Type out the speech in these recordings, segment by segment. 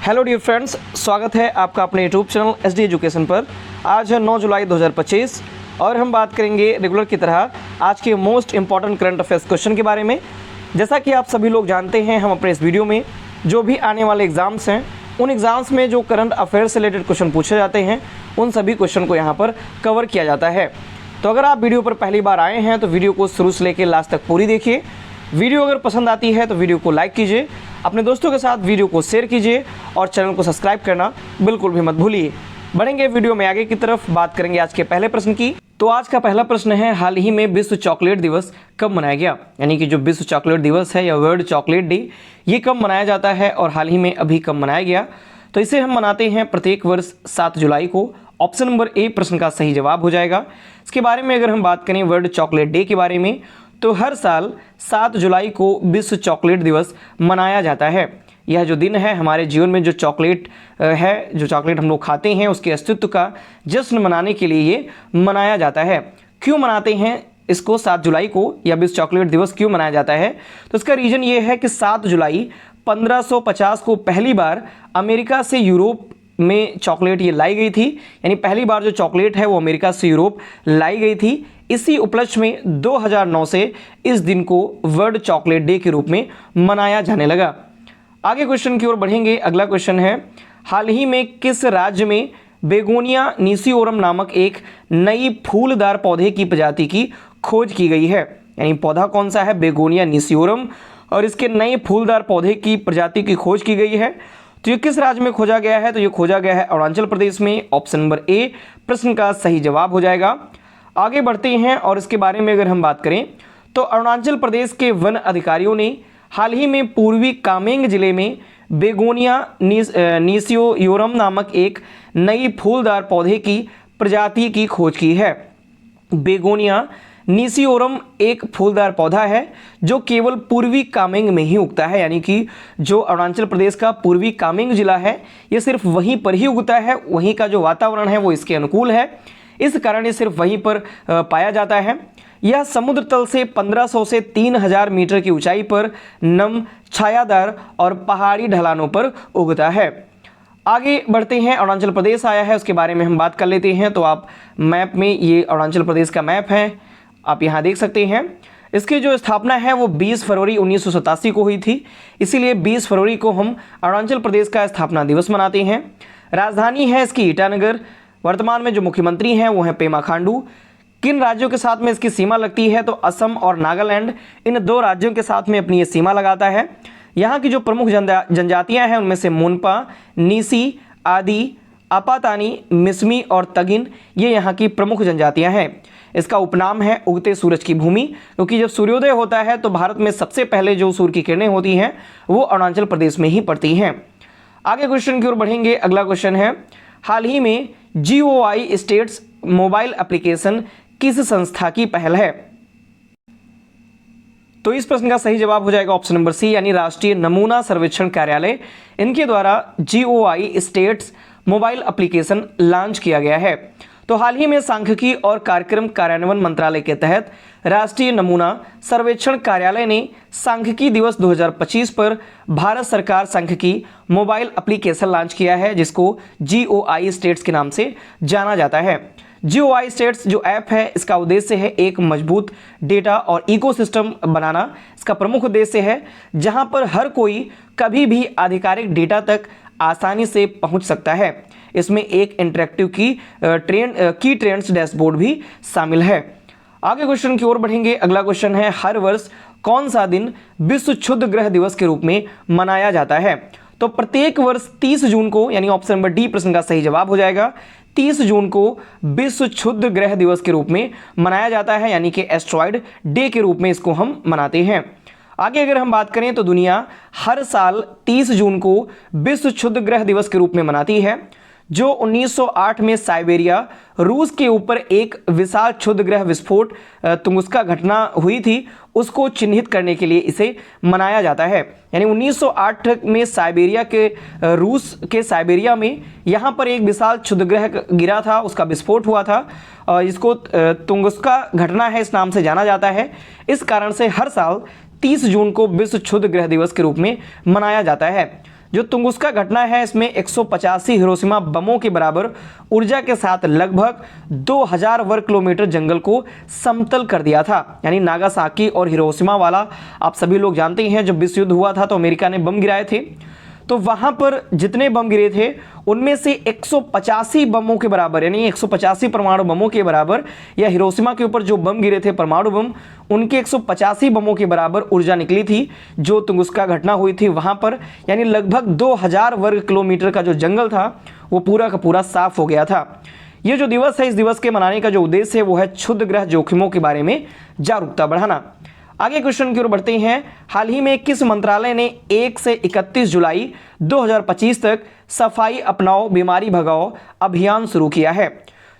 Hello dear friends, स्वागत है आपका अपने यूट्यूब चैनल SD एजुकेशन पर। आज है 9 जुलाई 2025 और हम बात करेंगे रेगुलर की तरह आज के most important current affairs question के बारे में। जैसा कि आप सभी लोग जानते हैं, हम अपने इस वीडियो में जो भी आने वाले एग्जाम्स हैं उन एग्जाम्स में जो करंट अफेयर्स से रिलेटेड क्वेश्चन पूछे जाते हैं उन सभी क्वेश्चन को यहाँ पर कवर किया जाता है। तो अगर आप वीडियो पर पहली बार आए हैं तो वीडियो को शुरू से लेकर लास्ट तक पूरी देखिए। वीडियो अगर पसंद आती है तो वीडियो को लाइक कीजिए, अपने दोस्तों के साथ वीडियो को शेयर कीजिए और चैनल को सब्सक्राइब करना बिल्कुल भी मत भूलिए। बढ़ेंगे वीडियो में आगे की तरफ, बात करेंगे आज के पहले प्रश्न की। तो आज का पहला प्रश्न है, हाल ही में विश्व चॉकलेट दिवस कब मनाया गया? यानी कि जो विश्व चॉकलेट दिवस है या वर्ल्ड चॉकलेट डे, ये कब मनाया जाता है और हाल ही में अभी कब मनाया गया? तो इसे हम मनाते हैं प्रत्येक वर्ष 7 जुलाई को। ऑप्शन नंबर ए प्रश्न का सही जवाब हो जाएगा। इसके बारे में अगर हम बात करें वर्ल्ड चॉकलेट डे के बारे में, तो हर साल 7 जुलाई को विश्व चॉकलेट दिवस मनाया जाता है। यह जो दिन है हमारे जीवन में जो चॉकलेट है, जो चॉकलेट हम लोग खाते हैं, उसके अस्तित्व का जश्न मनाने के लिए ये मनाया जाता है। क्यों मनाते हैं इसको 7 जुलाई को, या विश्व चॉकलेट दिवस क्यों मनाया जाता है? तो इसका रीज़न ये है कि 7 जुलाई 1550 को पहली बार अमेरिका से यूरोप में चॉकलेट ये लाई गई थी। यानी पहली बार जो चॉकलेट है वो अमेरिका से यूरोप लाई गई थी। इसी उपलक्ष्य में 2009 से इस दिन को वर्ल्ड चॉकलेट डे के रूप में मनाया जाने लगा। आगे क्वेश्चन की ओर बढ़ेंगे। अगला क्वेश्चन है, हाल ही में किस राज्य में बेगोनिया निसियोरम नामक एक नई फूलदार पौधे की प्रजाति की खोज की गई है? यानी पौधा कौन सा है? बेगोनिया निसियोरम, और इसके नए फूलदार पौधे की प्रजाति की खोज की गई है। तो ये किस राज्य में खोजा गया है? तो ये खोजा गया है अरुणाचल प्रदेश में। ऑप्शन नंबर ए प्रश्न का सही जवाब हो जाएगा। आगे बढ़ते हैं और इसके बारे में अगर हम बात करें तो अरुणाचल प्रदेश के वन अधिकारियों ने हाल ही में पूर्वी कामेंग जिले में बेगोनिया निसियोरम नामक एक नई फूलदार पौधे की प्रजाति की खोज की है। बेगोनिया निसियोरम एक फूलदार पौधा है जो केवल पूर्वी कामेंग में ही उगता है। यानी कि जो अरुणाचल प्रदेश का पूर्वी कामेंग जिला है ये सिर्फ वहीं पर ही उगता है, वहीं का जो वातावरण है वो इसके अनुकूल है, इस कारण ये सिर्फ वहीं पर पाया जाता है। यह समुद्र तल से 1500 से 3000 मीटर की ऊंचाई पर नम, छायादार और पहाड़ी ढलानों पर उगता है। आगे बढ़ते हैं, अरुणाचल प्रदेश आया है उसके बारे में हम बात कर लेते हैं। तो आप मैप में, ये अरुणाचल प्रदेश का मैप है, आप यहाँ देख सकते हैं। इसकी जो स्थापना है वो 20 फरवरी 1987 को हुई थी, इसीलिए 20 फरवरी को हम अरुणाचल प्रदेश का स्थापना दिवस मनाते हैं। राजधानी है इसकी ईटानगर। वर्तमान में जो मुख्यमंत्री हैं वो हैं पेमा खांडू। किन राज्यों के साथ में इसकी सीमा लगती है? तो असम और नागालैंड, इन 2 राज्यों के साथ में अपनी ये सीमा लगाता है। यहाँ की जो प्रमुख जनजातियाँ हैं उनमें से मोनपा, नीसी, आदि, आपातानी, मिसमी और तगिन, ये यहाँ की प्रमुख जनजातियाँ हैं। इसका उपनाम है उगते सूरज की भूमि, क्योंकि जब सूर्योदय होता है तो भारत में सबसे पहले जो सूर्य की किरणें होती हैं वो अरुणाचल प्रदेश में ही पड़ती हैं। आगे क्वेश्चन की ओर बढ़ेंगे। अगला क्वेश्चन है, हाल ही में GOI स्टेट्स मोबाइल एप्लीकेशन किस संस्था की पहल है? तो इस प्रश्न का सही जवाब हो जाएगा ऑप्शन नंबर सी, यानी राष्ट्रीय नमूना सर्वेक्षण कार्यालय, इनके द्वारा GOI states mobile application launch किया गया है। तो हाल ही में सांख्यिकी और कार्यक्रम कार्यान्वयन मंत्रालय के तहत राष्ट्रीय नमूना सर्वेक्षण कार्यालय ने सांख्यिकी दिवस 2025 पर भारत सरकार सांख्यिकी मोबाइल एप्लीकेशन लॉन्च किया है, जिसको GOI स्टेट्स के नाम से जाना जाता है। GOI स्टेट्स जो ऐप है इसका उद्देश्य है एक मजबूत डेटा और इकोसिस्टम बनाना। इसका प्रमुख उद्देश्य है जहां पर हर कोई कभी भी आधिकारिक डेटा तक आसानी से पहुंच सकता है। इसमें एक इंटरेक्टिव की ट्रेंड्स डैशबोर्ड भी शामिल है। आगे क्वेश्चन की ओर बढ़ेंगे। अगला क्वेश्चन है, हर वर्ष कौन सा दिन विश्व क्षुद्र ग्रह दिवस के रूप में मनाया जाता है? तो प्रत्येक वर्ष 30 जून को, यानी ऑप्शन नंबर डी प्रश्न का सही जवाब हो जाएगा, 30 जून को विश्व क्षुद्र ग्रह दिवस के रूप में मनाया जाता है, यानी कि एस्ट्रॉयड डे के रूप में इसको हम मनाते हैं। आगे अगर हम बात करें तो दुनिया हर साल 30 जून को विश्व क्षुद्र ग्रह दिवस के रूप में मनाती है। जो 1908 में साइबेरिया, रूस के ऊपर एक विशाल क्षुद्र ग्रह विस्फोट तुंगुस्का घटना हुई थी, उसको चिन्हित करने के लिए इसे मनाया जाता है। यानी 1908 में साइबेरिया के, रूस के साइबेरिया में यहाँ पर एक विशाल क्षुद्र ग्रह गिरा था, उसका विस्फोट हुआ था, और इसको तुंगुस्का घटना है इस नाम से जाना जाता है। इस कारण से हर साल 30 जून को विश्व क्षुद्र ग्रह दिवस के रूप में मनाया जाता है। जो तुंगुस्का घटना है इसमें 185 हिरोशिमा बमों के बराबर ऊर्जा के साथ लगभग 2000 वर्ग किलोमीटर जंगल को समतल कर दिया था। यानी नागासाकी और हिरोशिमा वाला आप सभी लोग जानते हैं, जब विश्व युद्ध हुआ था तो अमेरिका ने बम गिराए थे, तो वहां पर जितने बम गिरे थे उनमें से 185 बमों के बराबर, यानी 185 परमाणु बमों के बराबर, या हिरोशिमा के ऊपर जो बम गिरे थे परमाणु बम, उनके 185 बमों के बराबर ऊर्जा निकली थी जो तुंगुस्का घटना हुई थी वहां पर। यानी लगभग 2000 वर्ग किलोमीटर का जो जंगल था वो पूरा का पूरा साफ हो गया था। ये जो दिवस है, इस दिवस के मनाने का जो उद्देश्य है वो है क्षुद्र ग्रह जोखिमों के बारे में जागरूकता बढ़ाना। आगे क्वेश्चन की ओर बढ़ते हैं। हाल ही में किस मंत्रालय ने 1 से 31 जुलाई 2025 तक सफाई अपनाओ बीमारी भगाओ अभियान शुरू किया है?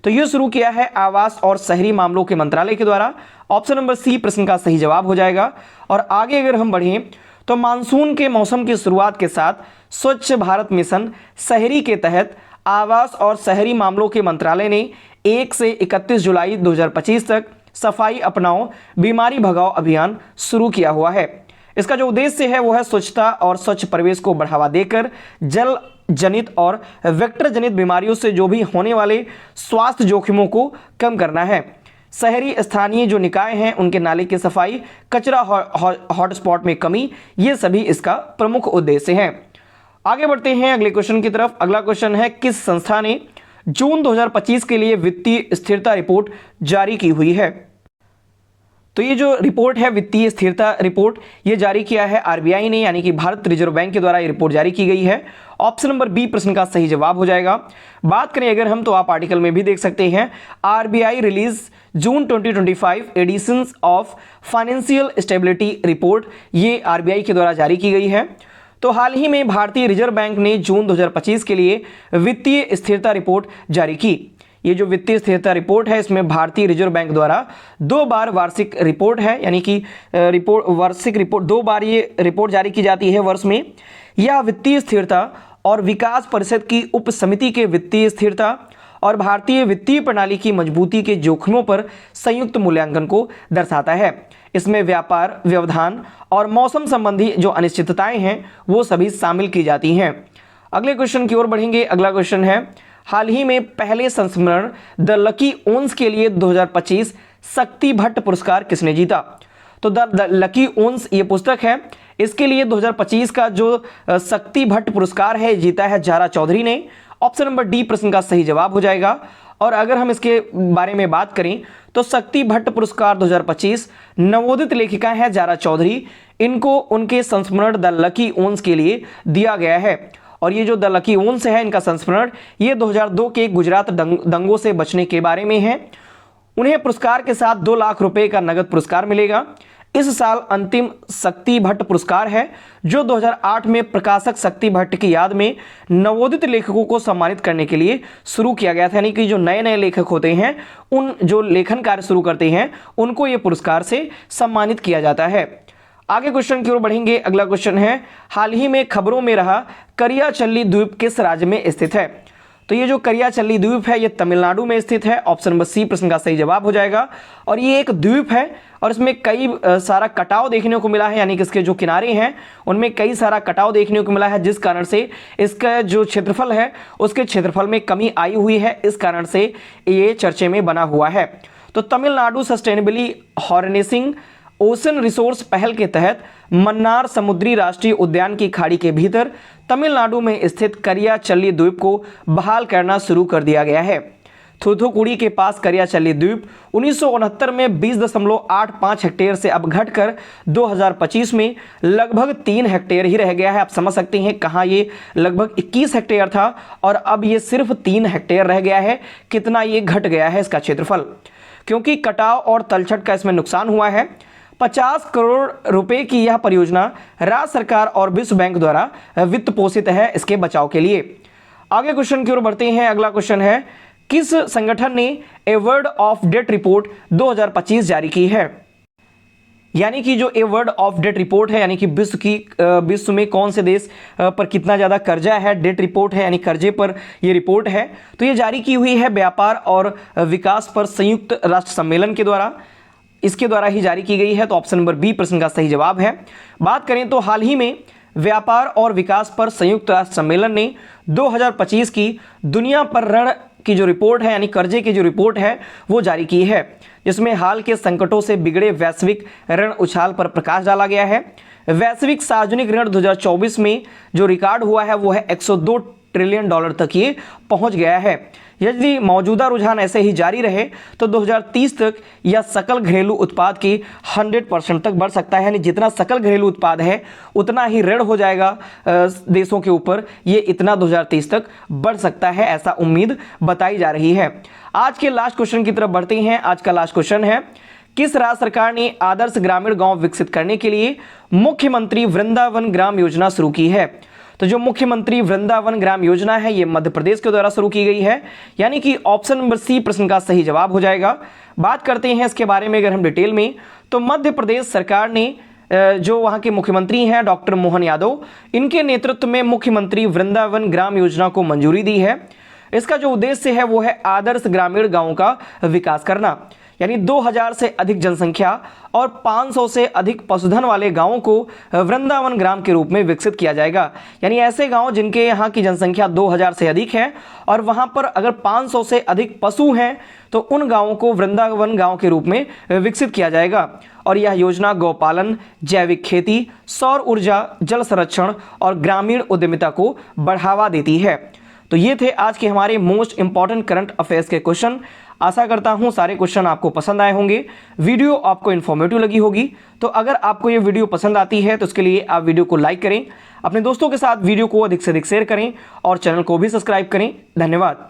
तो यह शुरू किया है आवास और शहरी मामलों के मंत्रालय के द्वारा। ऑप्शन नंबर सी प्रश्न का सही जवाब हो जाएगा। और आगे अगर हम बढ़ें तो मानसून के मौसम की शुरुआत के साथ स्वच्छ भारत मिशन शहरी के तहत आवास और शहरी मामलों के मंत्रालय ने 1 से 31 जुलाई 2025 तक सफाई अपनाओ बीमारी भगाओ अभियान शुरू किया हुआ है। इसका जो उद्देश्य है वो है स्वच्छता और स्वच्छ परिवेश को बढ़ावा देकर जल जनित और वेक्टर जनित बीमारियों से जो भी होने वाले स्वास्थ्य जोखिमों को कम करना है। शहरी स्थानीय जो निकाय हैं उनके नाले की सफाई, कचरा हॉटस्पॉट में कमी, ये सभी इसका प्रमुख उद्देश्य हैं। आगे बढ़ते हैं अगले क्वेश्चन की तरफ। अगला क्वेश्चन है, किस संस्था ने जून 2025 के लिए वित्तीय स्थिरता रिपोर्ट जारी की हुई है? तो ये जो रिपोर्ट है वित्तीय स्थिरता रिपोर्ट, ये जारी किया है आरबीआई ने, यानी कि भारत रिजर्व बैंक के द्वारा ये रिपोर्ट जारी की गई है। ऑप्शन नंबर बी प्रश्न का सही जवाब हो जाएगा। बात करें अगर हम तो आप आर्टिकल में भी देख सकते हैं, RBI release June 2025 editions of financial stability report, ये आरबीआई के द्वारा जारी की गई है। तो हाल ही में भारतीय रिजर्व बैंक ने जून 2025 के लिए वित्तीय स्थिरता रिपोर्ट जारी की। ये जो वित्तीय स्थिरता रिपोर्ट है इसमें भारतीय रिजर्व बैंक द्वारा 2 बार वार्षिक रिपोर्ट है, यानी कि वार्षिक रिपोर्ट 2 बार ये रिपोर्ट जारी की जाती है वर्ष में। यह वित्तीय स्थिरता और विकास परिषद की उप समिति के वित्तीय स्थिरता और भारतीय वित्तीय प्रणाली की मजबूती के जोखिमों पर संयुक्त मूल्यांकन को दर्शाता है। इसमें व्यापार, व्यवधान और मौसम संबंधी जो अनिश्चितताएं हैं वो सभी शामिल की जाती हैं। अगले क्वेश्चन की ओर बढ़ेंगे। अगला क्वेश्चन है, हाल ही में पहले संस्मरण द लकी ओन्स के लिए 2025 शक्ति भट्ट पुरस्कार किसने जीता? तो द लकी ओन्स ये पुस्तक है, इसके लिए 2025 का जो शक्ति भट्ट पुरस्कार है जीता है जारा चौधरी ने। ऑप्शन नंबर डी प्रश्न का सही जवाब हो जाएगा। और अगर हम इसके बारे में बात करें तो शक्ति भट्ट पुरस्कार 2025 नवोदित लेखिका है जारा चौधरी, इनको उनके संस्मरण द लकी ओन्स के लिए दिया गया है। और ये जो द लकी ओन्स है इनका संस्मरण ये 2002 के गुजरात दंगों से बचने के बारे में है। उन्हें पुरस्कार के साथ 2 लाख रुपए का नगद पुरस्कार मिलेगा। इस साल अंतिम शक्ति भट्ट पुरस्कार है जो 2008 में प्रकाशक शक्ति भट्ट की याद में नवोदित लेखकों को सम्मानित करने के लिए शुरू किया गया था। यानी कि जो नए नए लेखक होते हैं, उन जो लेखन कार्य शुरू करते हैं, उनको ये पुरस्कार से सम्मानित किया जाता है। आगे क्वेश्चन की ओर बढ़ेंगे। अगला क्वेश्चन है, हाल ही में खबरों में रहा करियाचल्ली द्वीप किस राज्य में स्थित है? तो ये जो करियाचल्ली द्वीप है ये तमिलनाडु में स्थित है। ऑप्शन नंबर सी प्रश्न का सही जवाब हो जाएगा। और ये एक द्वीप है और इसमें कई सारा कटाव देखने को मिला है, यानी कि इसके जो किनारे हैं उनमें कई सारा कटाव देखने को मिला है, जिस कारण से इसका जो क्षेत्रफल है उसके क्षेत्रफल में कमी आई हुई है। इस कारण से ये चर्चे में बना हुआ है। तो Tamil Nadu sustainably harnessing ocean resource पहल के तहत मन्नार समुद्री राष्ट्रीय उद्यान की खाड़ी के भीतर तमिलनाडु में स्थित करियाचल्ली द्वीप को बहाल करना शुरू कर दिया गया है। थूथुकुडी के पास करियाचल्ली द्वीप 1969 में 20.85 हेक्टेयर से अब घटकर 2025 में लगभग 3 हेक्टेयर ही रह गया है। आप समझ सकते हैं कहाँ ये लगभग 21 हेक्टेयर था और अब ये सिर्फ 3 हेक्टेयर रह गया है। कितना ये घट गया है इसका क्षेत्रफल, क्योंकि कटाव और तलछट का इसमें नुकसान हुआ है। 50 करोड़ रुपए की यह परियोजना राज्य सरकार और विश्व बैंक द्वारा वित्त पोषित है इसके बचाव के लिए। आगे क्वेश्चन की ओर बढ़ते हैं। अगला क्वेश्चन है, किस संगठन ने a world of date report 2025 जारी की है? यानी कि जो a world of date report है, यानी कि विश्व में कौन से देश पर कितना ज़्यादा कर्जा है, डेट रिपोर्ट है यानी कर्जे पर ये रिपोर्ट है। तो ये जारी की हुई है व्यापार और विकास पर संयुक्त राष्ट्र सम्मेलन के द्वारा, इसके द्वारा ही जारी की गई है। तो ऑप्शन नंबर बी प्रश्न का सही जवाब है। बात करें तो हाल ही में व्यापार और विकास पर संयुक्त राष्ट्र सम्मेलन ने 2025 की दुनिया पर ऋण की जो रिपोर्ट है यानी कर्जे की जो रिपोर्ट है वो जारी की है, जिसमें हाल के संकटों से बिगड़े वैश्विक ऋण उछाल पर प्रकाश डाला गया है। वैश्विक सार्वजनिक ऋण 2024 में जो रिकॉर्ड हुआ है वो है 102 ट्रिलियन डॉलर तक ये पहुंच गया है। यदि मौजूदा रुझान ऐसे ही जारी रहे तो 2030 तक यह सकल घरेलू उत्पाद की 100% तक बढ़ सकता है, यानी जितना सकल घरेलू उत्पाद है उतना ही ऋण हो जाएगा देशों के ऊपर, ये इतना 2030 तक बढ़ सकता है, ऐसा उम्मीद बताई जा रही है। आज के लास्ट क्वेश्चन की तरफ बढ़ते हैं। आज का लास्ट क्वेश्चन है, किस राज्य सरकार ने आदर्श ग्रामीण गांव विकसित करने के लिए मुख्यमंत्री वृंदावन ग्राम योजना शुरू की है? तो जो मुख्यमंत्री वृंदावन ग्राम योजना है ये मध्य प्रदेश के द्वारा शुरू की गई है, यानी कि ऑप्शन नंबर सी प्रश्न का सही जवाब हो जाएगा। बात करते हैं इसके बारे में अगर हम डिटेल में, तो मध्य प्रदेश सरकार ने जो वहाँ के मुख्यमंत्री हैं डॉक्टर मोहन यादव, इनके नेतृत्व में मुख्यमंत्री वृंदावन ग्राम योजना को मंजूरी दी है। इसका जो उद्देश्य है वो है आदर्श ग्रामीण गाँव का विकास करना, यानी 2000 से अधिक जनसंख्या और 500 से अधिक पशुधन वाले गांवों को वृंदावन ग्राम के रूप में विकसित किया जाएगा। यानी ऐसे गांव जिनके यहाँ की जनसंख्या 2000 से अधिक है और वहां पर अगर 500 से अधिक पशु हैं तो उन गांवों को वृंदावन गांव के रूप में विकसित किया जाएगा। और यह योजना गौपालन, जैविक खेती, सौर ऊर्जा, जल संरक्षण और ग्रामीण उद्यमिता को बढ़ावा देती है। तो ये थे आज के हमारे मोस्ट इंपॉर्टेंट करंट अफेयर्स के क्वेश्चन। आशा करता हूं सारे क्वेश्चन आपको पसंद आए होंगे, वीडियो आपको इन्फॉर्मेटिव लगी होगी। तो अगर आपको ये वीडियो पसंद आती है तो उसके लिए आप वीडियो को लाइक करें, अपने दोस्तों के साथ वीडियो को अधिक से अधिक शेयर करें और चैनल को भी सब्सक्राइब करें। धन्यवाद।